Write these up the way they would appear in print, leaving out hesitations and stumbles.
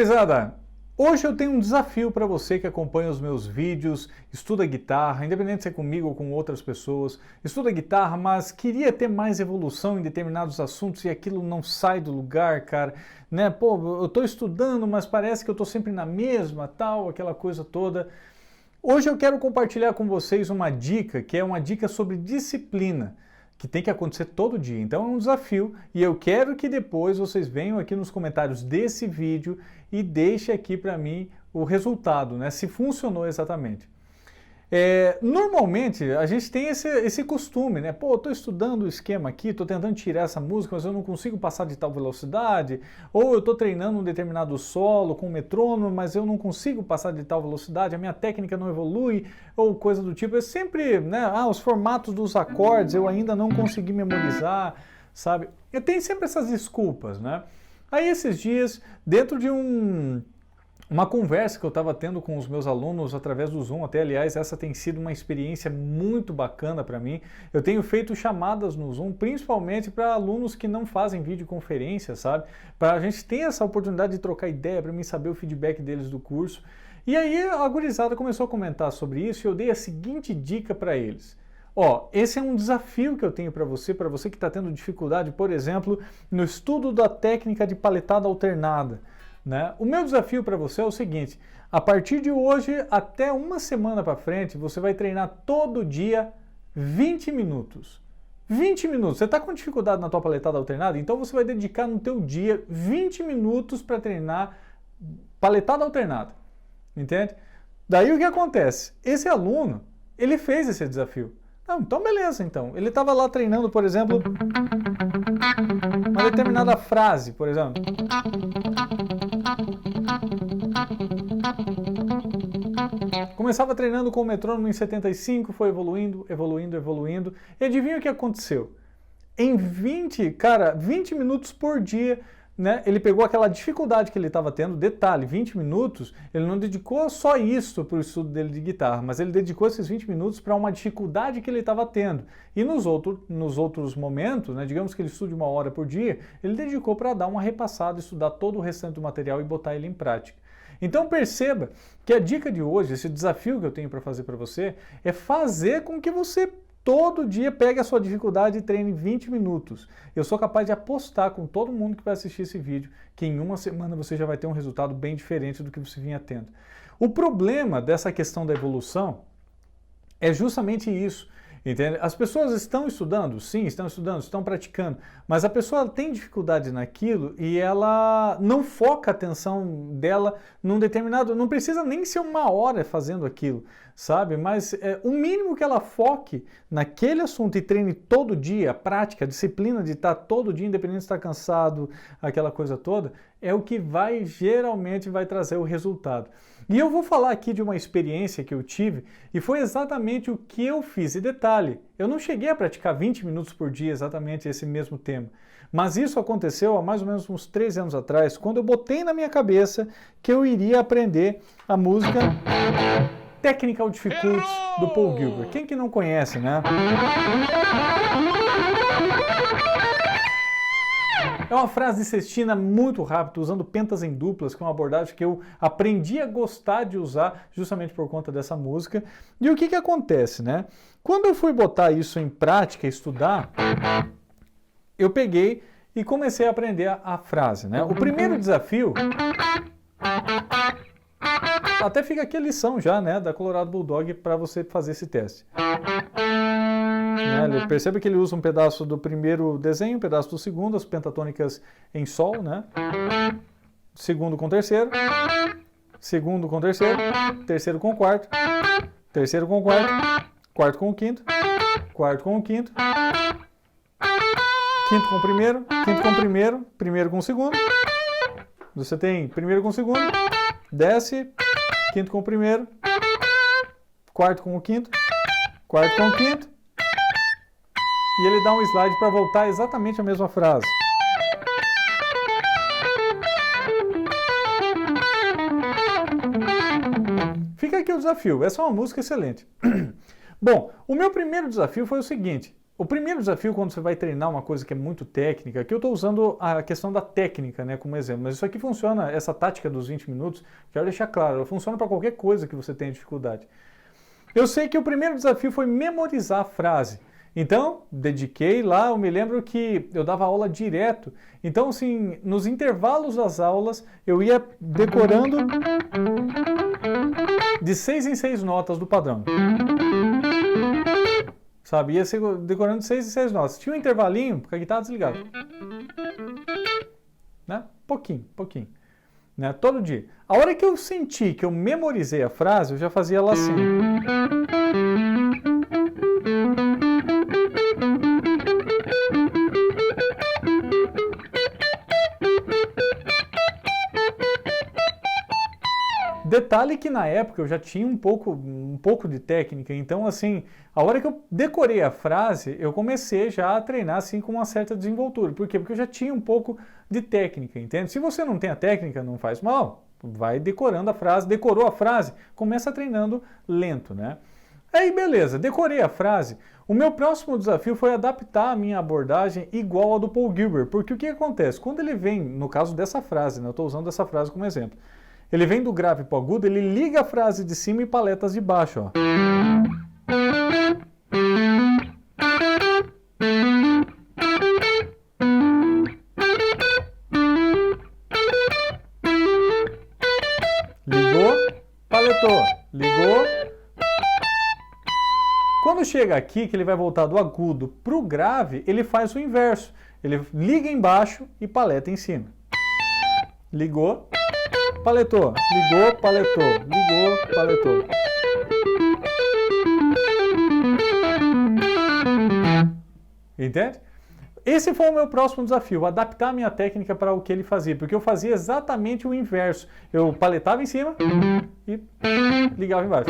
Gurizada, hoje eu tenho um desafio para você que acompanha os meus vídeos, estuda guitarra, independente se é comigo ou com outras pessoas, estuda guitarra, mas queria ter mais evolução em determinados assuntos e aquilo não sai do lugar, cara, né? Pô, eu estou estudando, mas parece que eu estou sempre na mesma, tal, aquela coisa toda. Hoje eu quero compartilhar com vocês uma dica, que é uma dica sobre disciplina, que tem que acontecer todo dia. Então é um desafio e eu quero que depois vocês venham aqui nos comentários desse vídeo e deixem aqui para mim o resultado, né? Se funcionou exatamente. Normalmente a gente tem esse costume, né? Pô, eu estou estudando o esquema aqui, estou tentando tirar essa música, mas eu não consigo passar de tal velocidade, ou eu estou treinando um determinado solo com metrônomo, mas eu não consigo passar de tal velocidade, a minha técnica não evolui, ou coisa do tipo. É sempre, né? Os formatos dos acordes eu ainda não consegui memorizar, sabe? Eu tenho sempre essas desculpas, né? Aí esses dias, dentro de uma conversa que eu estava tendo com os meus alunos através do Zoom, até aliás, essa tem sido uma experiência muito bacana para mim. Eu tenho feito chamadas no Zoom, principalmente para alunos que não fazem videoconferência, sabe? Para a gente ter essa oportunidade de trocar ideia, para mim saber o feedback deles do curso. E aí a gurizada começou a comentar sobre isso e eu dei a seguinte dica para eles. Esse é um desafio que eu tenho para você que está tendo dificuldade, por exemplo, no estudo da técnica de paletada alternada. Né? O meu desafio para você é o seguinte: a partir de hoje até uma semana para frente, você vai treinar todo dia 20 minutos. 20 minutos. Você está com dificuldade na tua paletada alternada? Então você vai dedicar no teu dia 20 minutos para treinar paletada alternada. Entende? Daí o que acontece? Esse aluno, ele fez esse desafio. Não, então beleza, então. Ele estava lá treinando, por exemplo, uma determinada frase, por exemplo. Começava treinando com o metrônomo em 75, foi evoluindo. E adivinha o que aconteceu? Em 20 minutos por dia, né, ele pegou aquela dificuldade que ele estava tendo, detalhe, 20 minutos, ele não dedicou só isso para o estudo dele de guitarra, mas ele dedicou esses 20 minutos para uma dificuldade que ele estava tendo. E nos outros momentos, né, digamos que ele estude 1 hora por dia, ele dedicou para dar uma repassada, estudar todo o restante do material e botar ele em prática. Então perceba que a dica de hoje, esse desafio que eu tenho para fazer para você, é fazer com que você todo dia pegue a sua dificuldade e treine 20 minutos. Eu sou capaz de apostar com todo mundo que vai assistir esse vídeo que em uma semana você já vai ter um resultado bem diferente do que você vinha tendo. O problema dessa questão da evolução é justamente isso. Entende? As pessoas estão estudando? Sim, estão estudando, estão praticando, mas a pessoa tem dificuldade naquilo e ela não foca a atenção dela num determinado, não precisa nem ser 1 hora fazendo aquilo, sabe? Mas o mínimo que ela foque naquele assunto e treine todo dia, a prática, a disciplina de estar todo dia, independente de estar cansado, aquela coisa toda, é o que geralmente vai trazer o resultado. E eu vou falar aqui de uma experiência que eu tive e foi exatamente o que eu fiz. E detalhe, eu não cheguei a praticar 20 minutos por dia exatamente esse mesmo tema. Mas isso aconteceu há mais ou menos uns 13 anos atrás, quando eu botei na minha cabeça que eu iria aprender a música Technical Difficulties do Paul Gilbert. Quem que não conhece, né? É uma frase de sextina muito rápida, usando pentas em duplas, que é uma abordagem que eu aprendi a gostar de usar justamente por conta dessa música. E o que acontece, né? Quando eu fui botar isso em prática, estudar, eu peguei e comecei a aprender a frase, né? O primeiro desafio, até fica aqui a lição já, né, da Colorado Bulldog para você fazer esse teste. Percebe que ele usa um pedaço do primeiro desenho, um pedaço do segundo, as pentatônicas em sol, né? Segundo com terceiro, segundo com terceiro, terceiro com quarto, terceiro com quarto, quarto com o quinto, quarto com o quinto, quinto com o primeiro, quinto com o primeiro, primeiro com o segundo. Você tem primeiro com o segundo, desce, quinto com o primeiro, quarto com o quinto, quarto com o quinto. E ele dá um slide para voltar exatamente a mesma frase. Fica aqui o desafio, essa é uma música excelente. Bom, o meu primeiro desafio foi o seguinte, o primeiro desafio quando você vai treinar uma coisa que é muito técnica, aqui eu estou usando a questão da técnica, né, como exemplo, mas isso aqui funciona, essa tática dos 20 minutos, quero deixar claro, ela funciona para qualquer coisa que você tenha dificuldade. Eu sei que o primeiro desafio foi memorizar a frase. Então, dediquei lá, eu me lembro que eu dava aula direto. Então, assim, nos intervalos das aulas, eu ia decorando de 6 em 6 notas do padrão. Sabe, ia decorando de 6 em 6 notas. Tinha um intervalinho, porque a guitarra desligada. Né? Pouquinho. Né? Todo dia. A hora que eu senti que eu memorizei a frase, eu já fazia ela assim. Detalhe que na época eu já tinha um pouco de técnica, então assim, a hora que eu decorei a frase, eu comecei já a treinar assim com uma certa desenvoltura. Por quê? Porque eu já tinha um pouco de técnica, entende? Se você não tem a técnica, não faz mal, vai decorando a frase, decorou a frase, começa treinando lento, né? Aí beleza, decorei a frase. O meu próximo desafio foi adaptar a minha abordagem igual a do Paul Gilbert, porque o que acontece? Quando ele vem, no caso dessa frase, né, eu estou usando essa frase como exemplo, ele vem do grave para o agudo, ele liga a frase de cima e paletas de baixo, ó. Ligou, paletou, ligou. Quando chega aqui, que ele vai voltar do agudo para o grave, ele faz o inverso. Ele liga embaixo e paleta em cima. Ligou, paletou, ligou, paletou, ligou, paletou. Entende? Esse foi o meu próximo desafio, adaptar a minha técnica para o que ele fazia, porque eu fazia exatamente o inverso. Eu paletava em cima e ligava embaixo.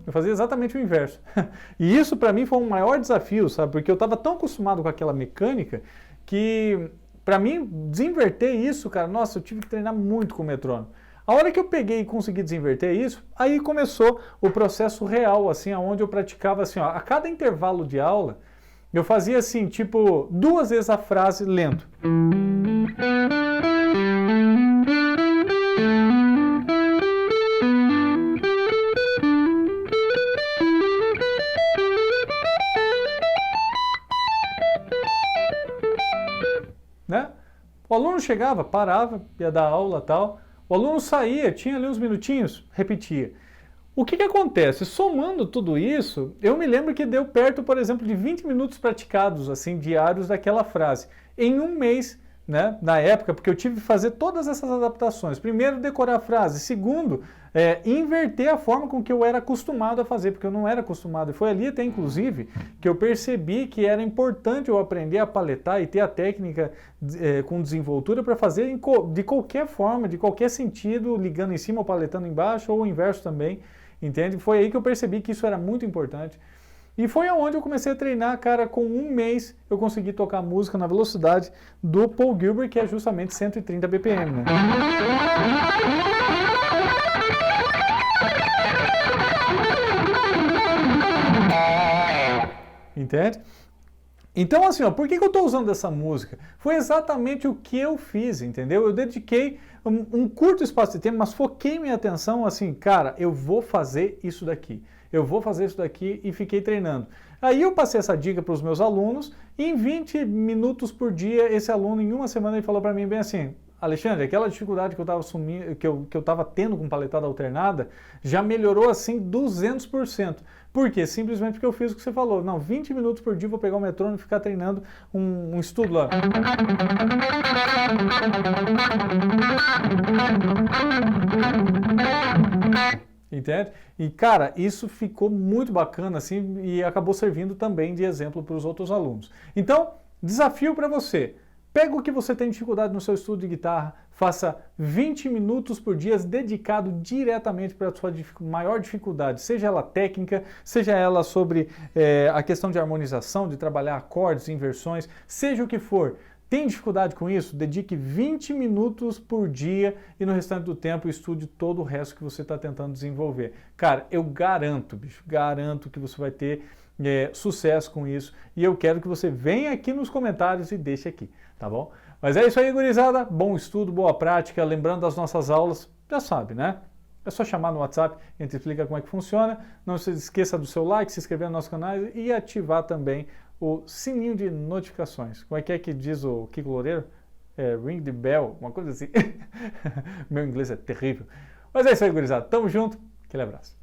Eu fazia exatamente o inverso. E isso para mim foi um maior desafio, sabe? Porque eu estava tão acostumado com aquela mecânica que para mim desinverter isso, cara, nossa, eu tive que treinar muito com o metrônomo. A hora que eu peguei e consegui desinverter isso, aí começou o processo real, assim, onde eu praticava assim, ó, a cada intervalo de aula, eu fazia assim, tipo, 2 vezes a frase lento. Né? O aluno chegava, parava, ia dar aula e tal. O aluno saía, tinha ali uns minutinhos, repetia. O que acontece? Somando tudo isso, eu me lembro que deu perto, por exemplo, de 20 minutos praticados, assim, diários daquela frase. Em um mês, né, na época, porque eu tive que fazer todas essas adaptações. Primeiro, decorar a frase. Segundo, inverter a forma com que eu era acostumado a fazer, porque eu não era acostumado. E foi ali até, inclusive, que eu percebi que era importante eu aprender a paletar e ter a técnica com desenvoltura para fazer de qualquer forma, de qualquer sentido, ligando em cima ou paletando embaixo, ou o inverso também, entende? Foi aí que eu percebi que isso era muito importante. E foi aonde eu comecei a treinar, cara, com um mês eu consegui tocar música na velocidade do Paul Gilbert, que é justamente 130 BPM, né? Entende? Então, assim, ó, por que eu estou usando essa música? Foi exatamente o que eu fiz, entendeu? Eu dediquei um curto espaço de tempo, mas foquei minha atenção assim, cara, eu vou fazer isso daqui. Eu vou fazer isso daqui e fiquei treinando. Aí eu passei essa dica para os meus alunos e em 20 minutos por dia, esse aluno, em uma semana, ele falou para mim bem assim, Alexandre, aquela dificuldade que eu estava que eu estava tendo com paletada alternada, já melhorou assim 200%. Por quê? Simplesmente porque eu fiz o que você falou. Não, 20 minutos por dia eu vou pegar o metrônomo e ficar treinando um estudo lá. Entende? E, cara, isso ficou muito bacana, assim, e acabou servindo também de exemplo para os outros alunos. Então, desafio para você. Pega o que você tem dificuldade no seu estudo de guitarra, faça 20 minutos por dia dedicado diretamente para a sua maior dificuldade, seja ela técnica, seja ela sobre a questão de harmonização, de trabalhar acordes, inversões, seja o que for. Tem dificuldade com isso? Dedique 20 minutos por dia e no restante do tempo estude todo o resto que você está tentando desenvolver. Cara, eu garanto, bicho, garanto que você vai ter sucesso com isso e eu quero que você venha aqui nos comentários e deixe aqui, tá bom? Mas é isso aí, gurizada. Bom estudo, boa prática. Lembrando das nossas aulas, já sabe, né? É só chamar no WhatsApp, a gente explica como é que funciona. Não se esqueça do seu like, se inscrever no nosso canal e ativar também o sininho de notificações. Como é que diz o Kiko Loureiro? Ring the bell, uma coisa assim. Meu inglês é terrível. Mas é isso aí, gurizada. Tamo junto. Aquele abraço.